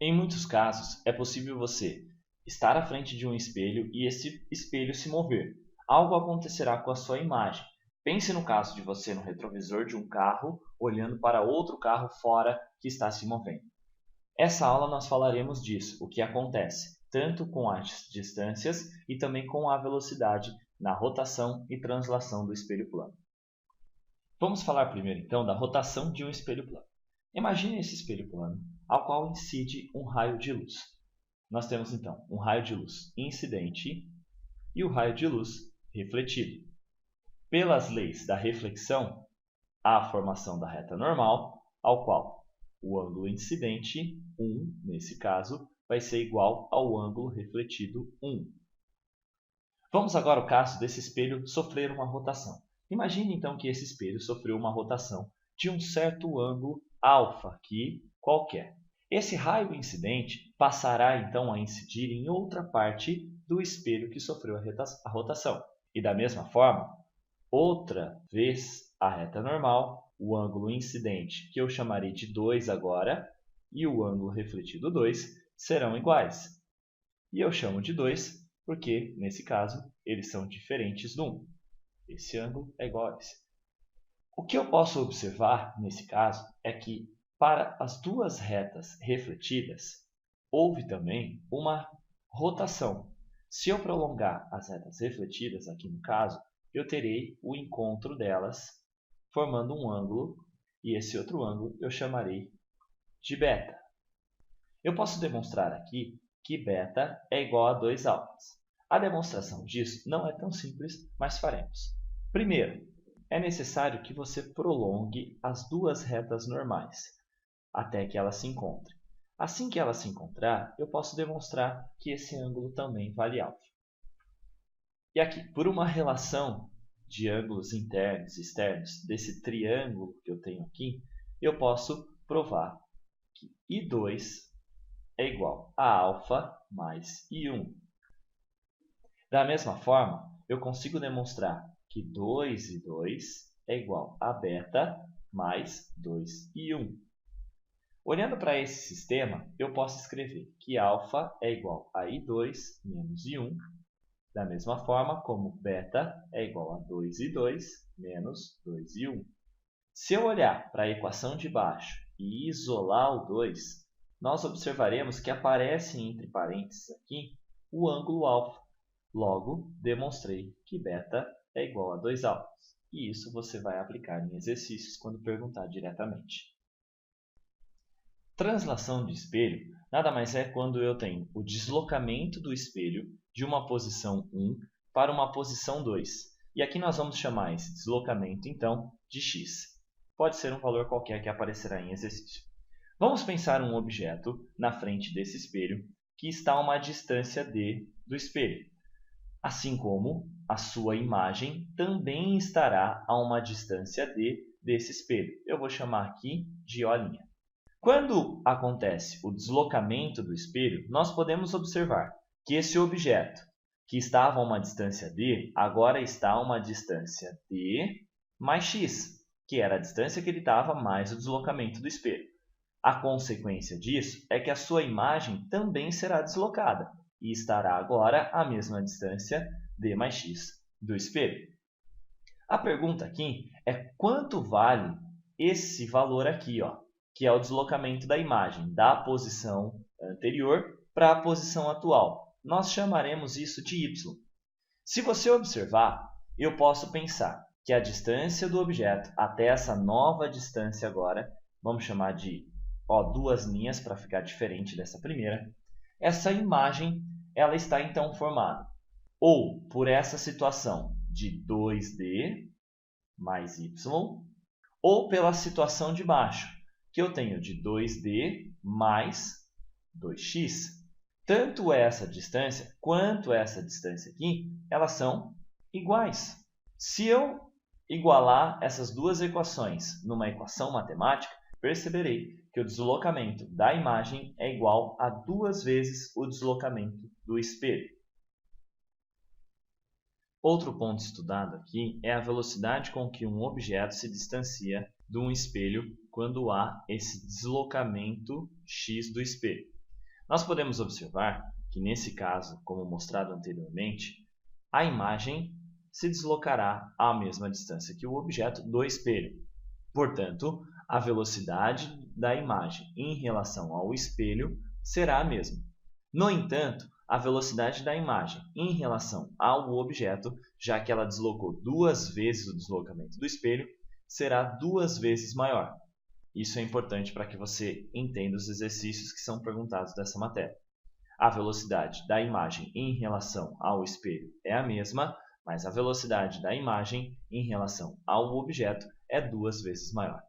Em muitos casos, é possível você estar à frente de um espelho e esse espelho se mover. Algo acontecerá com a sua imagem. Pense no caso de você no retrovisor de um carro, olhando para outro carro fora que está se movendo. Essa aula nós falaremos disso, o que acontece, tanto com as distâncias e também com a velocidade na rotação e translação do espelho plano. Vamos falar primeiro então da rotação de um espelho plano. Imagine esse espelho plano, ao qual incide um raio de luz. Nós temos então um raio de luz incidente e o raio de luz refletido. Pelas leis da reflexão, há a formação da reta normal, ao qual o ângulo incidente, 1, nesse caso, vai ser igual ao ângulo refletido, 1. Vamos agora ao caso desse espelho sofrer uma rotação. Imagine então que esse espelho sofreu uma rotação de um certo ângulo alfa aqui qualquer. Esse raio incidente passará então a incidir em outra parte do espelho que sofreu a rotação. E da mesma forma, outra vez a reta normal, o ângulo incidente, que eu chamarei de 2 agora, e o ângulo refletido 2 serão iguais. E eu chamo de 2 porque, nesse caso, eles são diferentes do 1. Esse ângulo é igual a esse. O que eu posso observar, nesse caso, é que, para as duas retas refletidas, houve também uma rotação. Se eu prolongar as retas refletidas, aqui no caso, eu terei o encontro delas, formando um ângulo, e esse outro ângulo eu chamarei de beta. Eu posso demonstrar aqui que beta é igual a 2 alfas. A demonstração disso não é tão simples, mas faremos. Primeiro, é necessário que você prolongue as duas retas normais, até que elas se encontrem. Assim que elas se encontrar, eu posso demonstrar que esse ângulo também vale alfa. E aqui, por uma relação de ângulos internos e externos desse triângulo que eu tenho aqui, eu posso provar que I2 é igual a alfa mais I1. Da mesma forma, eu consigo demonstrar que 2 e 2 é igual a beta mais 2 e 1. Olhando para esse sistema, eu posso escrever que alfa é igual a I2 menos I1, da mesma forma como beta é igual a 2 e 2 menos 2 e 1. Se eu olhar para a equação de baixo e isolar o 2, nós observaremos que aparece entre parênteses aqui o ângulo alfa. Logo, demonstrei que beta é igual a 2 alfas. E isso você vai aplicar em exercícios quando perguntar diretamente. Translação de espelho nada mais é quando eu tenho o deslocamento do espelho de uma posição 1 para uma posição 2. E aqui nós vamos chamar esse deslocamento, então, de x. Pode ser um valor qualquer que aparecerá em exercício. Vamos pensar um objeto na frente desse espelho que está a uma distância d do espelho. Assim como a sua imagem também estará a uma distância d desse espelho. Eu vou chamar aqui de O'. Quando acontece o deslocamento do espelho, nós podemos observar que esse objeto que estava a uma distância d, agora está a uma distância d mais x, que era a distância que ele estava mais o deslocamento do espelho. A consequência disso é que a sua imagem também será deslocada e estará agora à mesma distância d mais x do espelho. A pergunta aqui é quanto vale esse valor aqui, que é o deslocamento da imagem da posição anterior para a posição atual. Nós chamaremos isso de y. Se você observar, eu posso pensar que a distância do objeto até essa nova distância agora, vamos chamar de duas linhas para ficar diferente dessa primeira, essa imagem ela está então formada ou por essa situação de 2d mais y, ou pela situação de baixo, que eu tenho de 2d mais 2x. Tanto essa distância quanto essa distância aqui, elas são iguais. Se eu igualar essas duas equações numa equação matemática, perceberei que o deslocamento da imagem é igual a 2 vezes o deslocamento do espelho. Outro ponto estudado aqui é a velocidade com que um objeto se distancia de um espelho quando há esse deslocamento x do espelho. Nós podemos observar que, nesse caso, como mostrado anteriormente, a imagem se deslocará à mesma distância que o objeto do espelho. Portanto, a velocidade da imagem em relação ao espelho será a mesma. No entanto, a velocidade da imagem em relação ao objeto, já que ela deslocou 2 vezes o deslocamento do espelho, será 2 vezes maior. Isso é importante para que você entenda os exercícios que são perguntados dessa matéria. A velocidade da imagem em relação ao espelho é a mesma, mas a velocidade da imagem em relação ao objeto é 2 vezes maior.